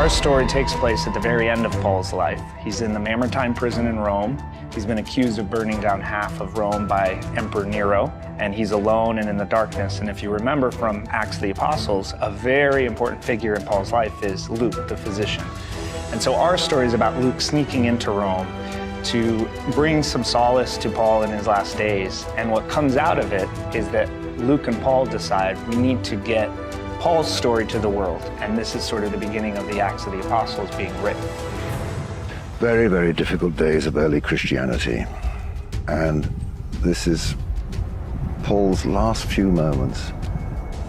Our story takes place at the very end of Paul's life. He's in the Mamertine prison in Rome. He's been accused of burning down half of Rome by Emperor Nero, and he's alone and in the darkness. And if you remember from Acts of the Apostles, a very important figure in Paul's life is Luke, the physician. And so our story is about Luke sneaking into Rome to bring some solace to Paul in his last days. And what comes out of it is that Luke and Paul decide we need to get Paul's story to the world. And this is sort of the beginning of the Acts of the Apostles being written. Very, very difficult days of early Christianity. And this is Paul's last few moments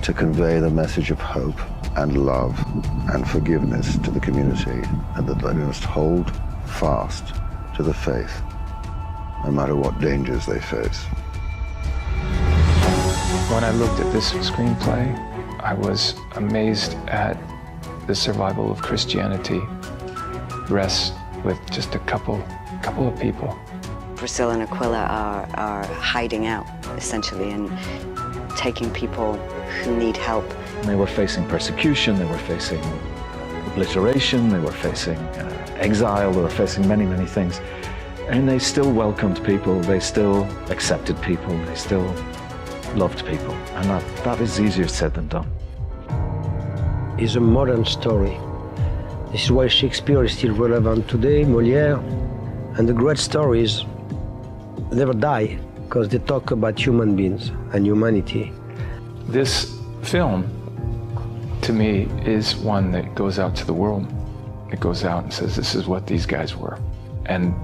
to convey the message of hope and love and forgiveness to the community, and that they must hold fast to the faith, no matter what dangers they face. When I looked at this screenplay, I was amazed at the survival of Christianity rests with just a couple of people. Priscilla and Aquila are hiding out, essentially, and taking people who need help. They were facing persecution, they were facing obliteration, they were facing exile, they were facing many, many things. And they still welcomed people, they still accepted people, they still loved people. And that is easier said than done. It's a modern story. This is why Shakespeare is still relevant today, Molière. And the great stories never die because they talk about human beings and humanity. This film, to me, is one that goes out to the world. It goes out and says, this is what these guys were. And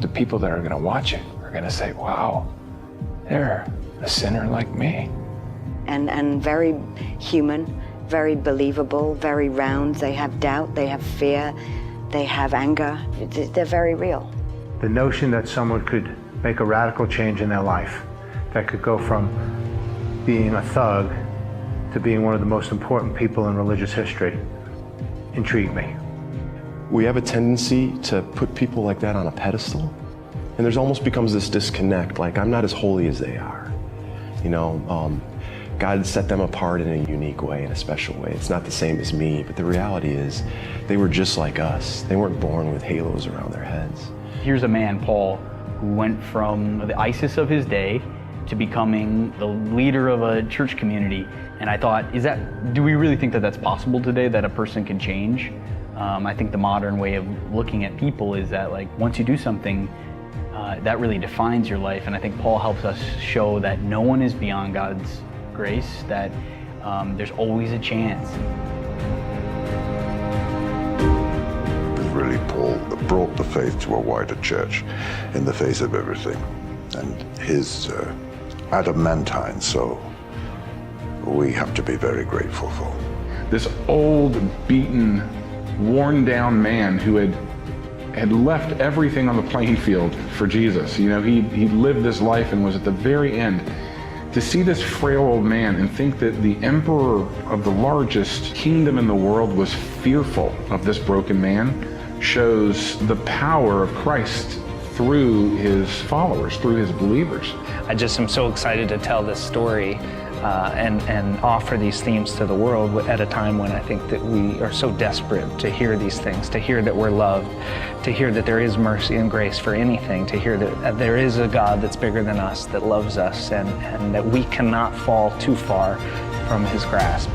the people that are going to watch it are going to say, wow, they're a sinner like me. And very human, very believable, very round. They have doubt, they have fear, they have anger. They're very real. The notion that someone could make a radical change in their life, that could go from being a thug to being one of the most important people in religious history, intrigued me. We have a tendency to put people like that on a pedestal, and there's almost becomes this disconnect, like I'm not as holy as they are. You know, God set them apart in a unique way, in a special way. It's not the same as me, but the reality is they were just like us. They weren't born with halos around their heads. Here's a man, Paul, who went from the ISIS of his day to becoming the leader of a church community. And I thought, do we really think that that's possible today, that a person can change? I think the modern way of looking at people is that, like, once you do something, that really defines your life. And I think Paul helps us show that no one is beyond God's grace, that there's always a chance. Really, Paul brought the faith to a wider church in the face of everything. And his adamantine soul, we have to be very grateful for. This old, beaten, worn down man who had left everything on the playing field for Jesus. You know, he lived this life and was at the very end. To see this frail old man and think that the emperor of the largest kingdom in the world was fearful of this broken man shows the power of Christ through his followers, through his believers. I just am so excited to tell this story and offer these themes to the world at a time when I think that we are so desperate to hear these things, to hear that we're loved, to hear that there is mercy and grace for anything, to hear that there is a God that's bigger than us, that loves us, and that we cannot fall too far from his grasp.